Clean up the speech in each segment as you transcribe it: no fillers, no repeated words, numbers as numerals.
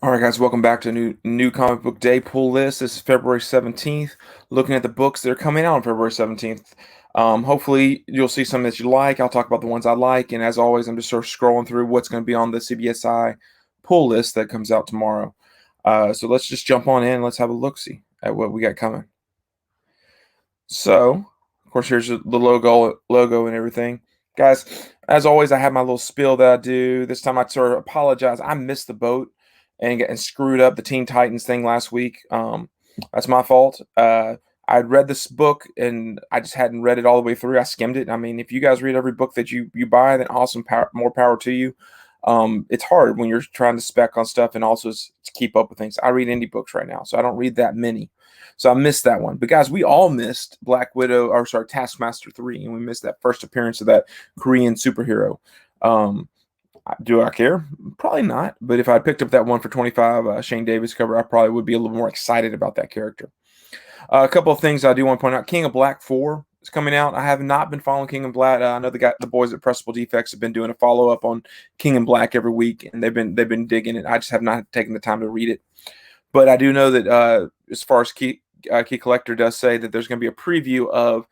All right, guys, welcome back to a new comic book day pull list. This is February 17th. Looking at the books that are coming out on February 17th. Hopefully, you'll see some that you like. I'll talk about the ones I like. And as always, I'm just sort of scrolling through what's going to be on the CBSI pull list that comes out tomorrow. So let's just jump on in. Let's have a look-see at what we got coming. So, of course, here's the logo and everything. Guys, as always, I have my little spiel that I do. This time I sort of apologize. I missed the boat and screwed up the Teen Titans thing last week. That's my fault. I'd read this book and I just hadn't read it all the way through. I skimmed it. I mean, if you guys read every book that you buy, then awesome, more power to you. It's hard when you're trying to spec on stuff and also to keep up with things. I read indie books right now, so I don't read that many. So I missed that one. But guys, we all missed Black Widow, or sorry, Taskmaster 3, and we missed that first appearance of that Korean superhero. Um, do I care? Probably not. But if I picked up that one for 25, Shane Davis cover, I probably would be a little more excited about that character. A couple of things I do want to point out. King of Black 4 is coming out. I have not been following King of Black. I know the boys at Pressable Defects have been doing a follow up on King of Black every week, and they've been digging it. I just have not taken the time to read it. But I do know that as far as Key Collector does say that there's going to be a preview of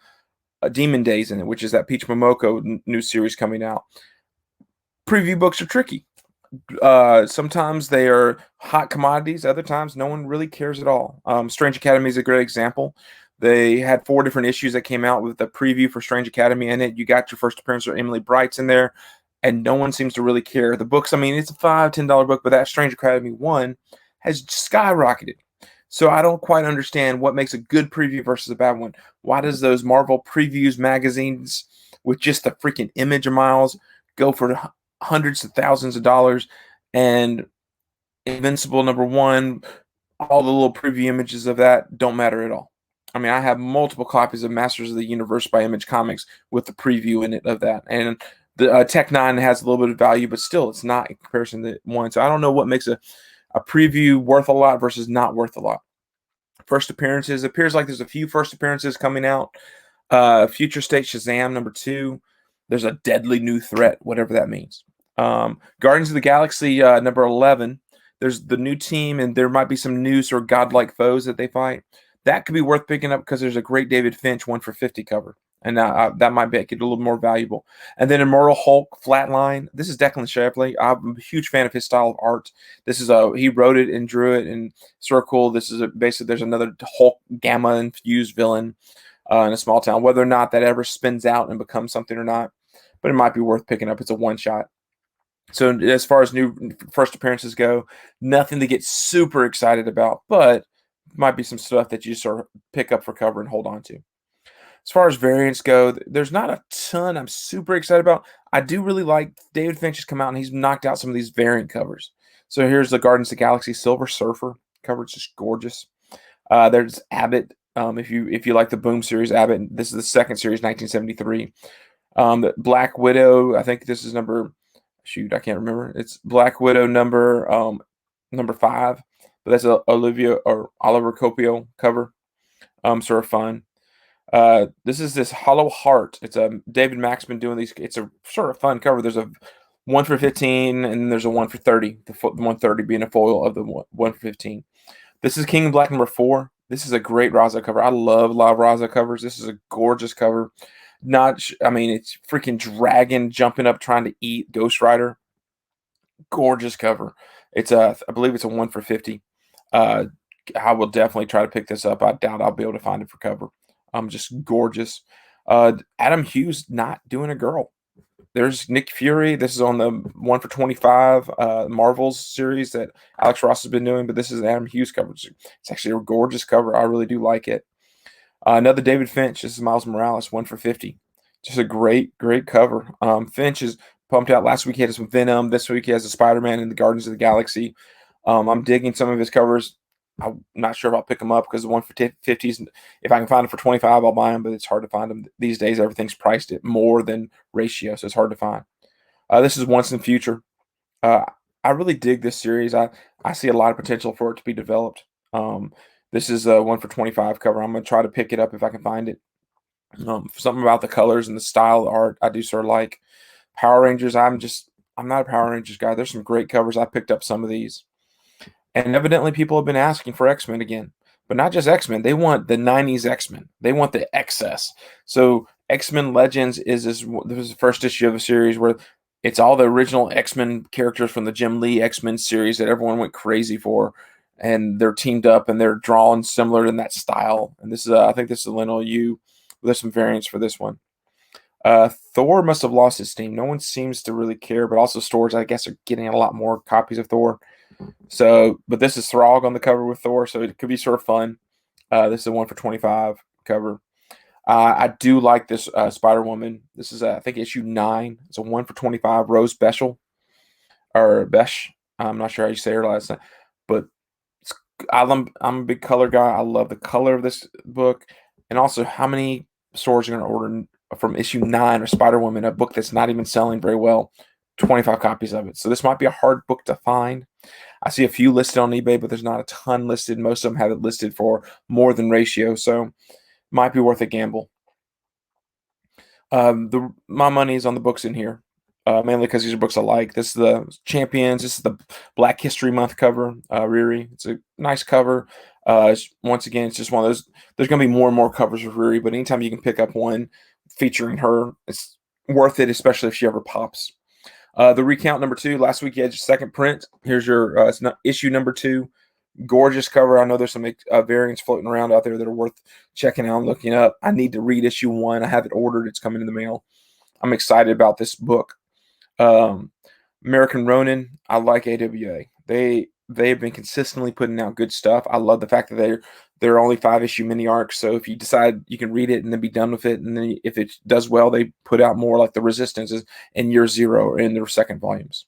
Demon Days in it, which is that Peach Momoko new series coming out. Preview books are tricky. Sometimes they are hot commodities. Other times, no one really cares at all. Strange Academy is a great example. They had 4 different issues that came out with the preview for Strange Academy in it. You got your first appearance of Emily Bright's in there, and no one seems to really care. The books, I mean, it's a $5-10 book, but that Strange Academy one has skyrocketed. So I don't quite understand what makes a good preview versus a bad one. Why does those Marvel previews magazines with just the freaking image of Miles go for hundreds of thousands of dollars, and Invincible #1, all the little preview images of that don't matter at all? I mean, I have multiple copies of Masters of the Universe by Image Comics with the preview in it of that, and the Tech 9 has a little bit of value, but still, it's not in comparison to one. So I don't know what makes a preview worth a lot versus not worth a lot. First appearances, appears like there's a few first appearances coming out. Future State Shazam #2. There's a deadly new threat, whatever that means. Guardians of the Galaxy #11. There's the new team, and there might be some new sort of godlike foes that they fight. That could be worth picking up because there's a great David Finch 1 for 50 cover, and that might make it a little more valuable. And then Immortal Hulk Flatline. This is Declan Shalvey. I'm a huge fan of his style of art. This is he wrote it and drew it, and sort of cool. This is basically there's another Hulk Gamma infused villain in a small town. Whether or not that ever spins out and becomes something or not, but it might be worth picking up. It's a one shot. So as far as new first appearances go, nothing to get super excited about, but might be some stuff that you sort of pick up for cover and hold on to. As far as variants go, there's not a ton I'm super excited about. I do really like David Finch has come out and he's knocked out some of these variant covers. So here's the Guardians of the Galaxy Silver Surfer cover. It's just gorgeous. There's Abbott. If you like the Boom series, Abbott. This is the second series, 1973. The Black Widow. I think this is number. Shoot, I can't remember. It's Black Widow number 5. But that's a Oliver Copio cover. Sort of fun. This is this Hollow Heart. It's a David Mack's been doing these. It's a sort of fun cover. There's a 1 for 15, and then there's a 1 for 30. The 130 being a foil of the 1 for 15. This is King of Black #4. This is a great Raza cover. I love Raza covers. This is a gorgeous cover. I mean, it's freaking dragon jumping up trying to eat Ghost Rider. Gorgeous cover. I believe it's a 1 for 50. I will definitely try to pick this up. I doubt I'll be able to find it for cover. Just gorgeous. Adam Hughes not doing a girl. There's Nick Fury. This is on the 1 for 25 Marvels series that Alex Ross has been doing, but this is an Adam Hughes cover. It's actually a gorgeous cover. I really do like it. Another David Finch. This is Miles Morales, 1 for 50. Just a great cover. Finch is pumped out. Last week he had some Venom. This week he has a Spider-Man and the Guardians of the Galaxy. I'm digging some of his covers. I'm not sure if I'll pick them up because the 1 for 50s, if I can find them for 25, I'll buy them, but it's hard to find them. These days, everything's priced at more than ratio, so it's hard to find. This is Once in the Future. I really dig this series. I see a lot of potential for it to be developed. This is a 1 for 25 cover. I'm going to try to pick it up if I can find it. Something about the colors and the style of the art I do sort of like. Power Rangers, I'm not a Power Rangers guy. There's some great covers. I picked up some of these. And evidently people have been asking for X-Men again. But not just X-Men, they want the 90s X-Men. They want the excess. So X-Men Legends is this is the first issue of a series where it's all the original X-Men characters from the Jim Lee X-Men series that everyone went crazy for, and they're teamed up and they're drawn similar in that style. And this is I think this is a Leno U. There's some variants for this one. Thor must have lost his steam. No one seems to really care, but also stores, I guess, are getting a lot more copies of Thor. So, but this is Throg on the cover with Thor, so it could be sort of fun. This is a 1 for 25 cover. I do like this Spider Woman. This is I think issue 9. It's a 1 for 25 Rose Beshel or Besh. I'm not sure how you say her last name, but I'm a big color guy. I love the color of this book, and also how many stores are going to order from issue 9 of Spider Woman, a book that's not even selling very well, 25 copies of it. So this might be a hard book to find. I see a few listed on eBay, but there's not a ton listed. Most of them have it listed for more than ratio, so might be worth a gamble. My money is on the books in here, mainly because these are books I like. This is the Champions. This is the Black History Month cover. Riri, it's a nice cover. Once again, it's just one of those. There's going to be more and more covers of Riri, but anytime you can pick up one featuring her, it's worth it, especially if she ever pops. The recount number 2. Last week you had your second print. Here's your issue number 2. Gorgeous cover. I know there's some variants floating around out there that are worth checking out and looking up. I need to read issue 1. I have it ordered. It's coming in the mail. I'm excited about this book. American Ronin. I like AWA. They've been consistently putting out good stuff. I love the fact that they're only 5-issue mini arcs. So if you decide you can read it and then be done with it, and then if it does well, they put out more like the Resistances in Year Zero or in their second volumes.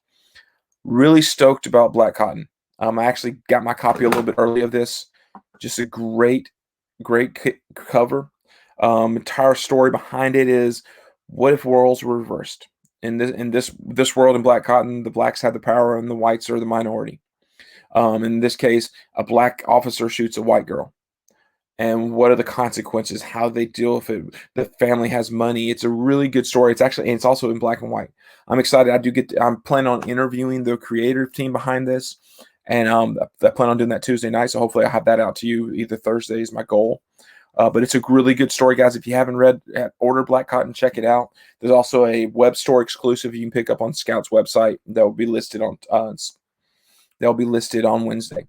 Really stoked about Black Cotton. I actually got my copy a little bit early of this. Just a great cover. Entire story behind it is, what if worlds were reversed? In this world in Black Cotton, the blacks have the power and the whites are the minority. In this case, a black officer shoots a white girl. And what are the consequences? How they deal with it? The family has money. It's a really good story. It's also in black and white. I'm excited. I'm planning on interviewing the creative team behind this, and I plan on doing that Tuesday night. So hopefully I'll have that out to you either Thursday is my goal. But it's a really good story, guys. If you haven't read Order Black Cotton, check it out. There's also a web store exclusive you can pick up on Scout's website that will be listed on Wednesday.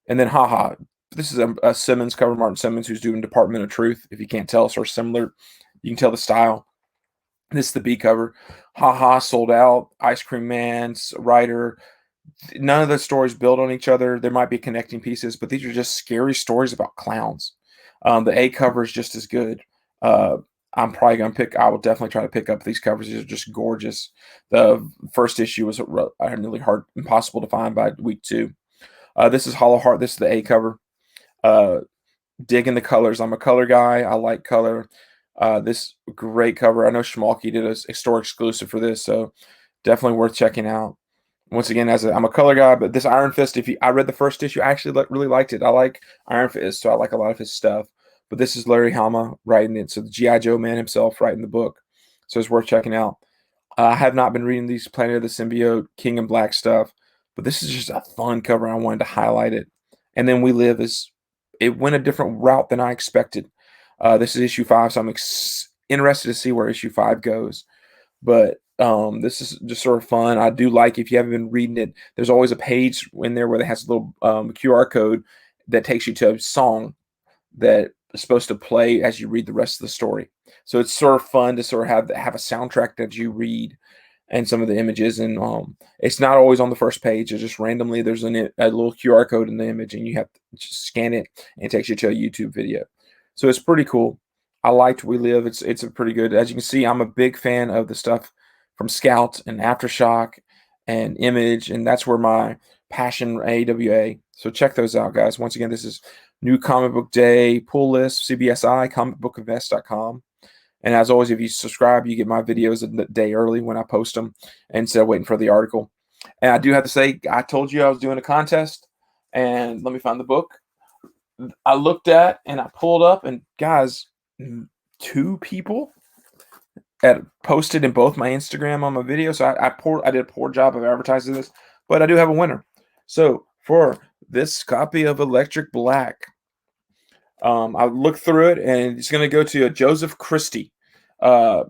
And then, haha, this is a Simmons cover, Martin Simmons, who's doing Department of Truth. If you can't tell, sort of similar. You can tell the style. This is the B cover. Haha, sold out. Ice Cream Man's writer. None of the stories build on each other. There might be connecting pieces, but these are just scary stories about clowns. The A cover is just as good. I'm probably going to I will definitely try to pick up these covers. These are just gorgeous. The first issue was nearly impossible to find by week 2. This is Hollow Heart. This is the A cover. Digging the colors. I'm a color guy. I like color. This great cover. I know Schmalky did a store exclusive for this, so definitely worth checking out. Once again, I'm a color guy, but this Iron Fist, I read the first issue, I actually really liked it. I like Iron Fist, so I like a lot of his stuff. But this is Larry Hama writing it, so the G.I. Joe man himself writing the book, so it's worth checking out. I have not been reading these Planet of the Symbiote, King and Black stuff, but this is just a fun cover. I wanted to highlight it. And then We Live it went a different route than I expected. This is issue 5, so I'm interested to see where issue 5 goes. But this is just sort of fun. I do like, if you haven't been reading it, there's always a page in there where it has a little QR code that takes you to a song that is supposed to play as you read the rest of the story. So it's sort of fun to sort of have a soundtrack that you read and some of the images. And it's not always on the first page. It's just randomly there's a little QR code in the image, and you have to just scan it, and it takes you to a YouTube video. So it's pretty cool. I liked We Live. It's a pretty good. As you can see, I'm a big fan of the stuff from Scout and Aftershock and Image, and that's where my passion AWA. So check those out, guys. Once again, this is New Comic Book Day pull list, CBSI, comicbookinvest.com. And as always, if you subscribe, you get my videos a day early when I post them instead of waiting for the article. And I do have to say, I told you I was doing a contest, and let me find the book. I looked at and I pulled up, and guys, 2 people had posted in both my Instagram on my video. So I did a poor job of advertising this, but I do have a winner. So for this copy of Electric Black. I looked through it, and it's going to go to Joseph Christie. Uh,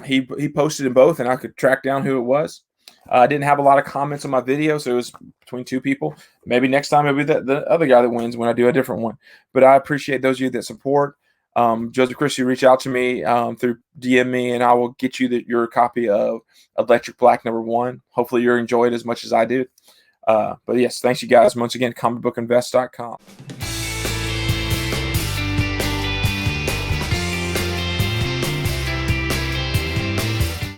he posted in both, and I could track down who it was. I didn't have a lot of comments on my video, so it was between two people. Maybe next time it'll be the other guy that wins when I do a different one. But I appreciate those of you that support. Joseph Christie, reach out to me through DM me, and I will get you your copy of Electric Black #1. Hopefully you enjoy it as much as I did. But yes, thanks you guys once again. comicbookinvest.com.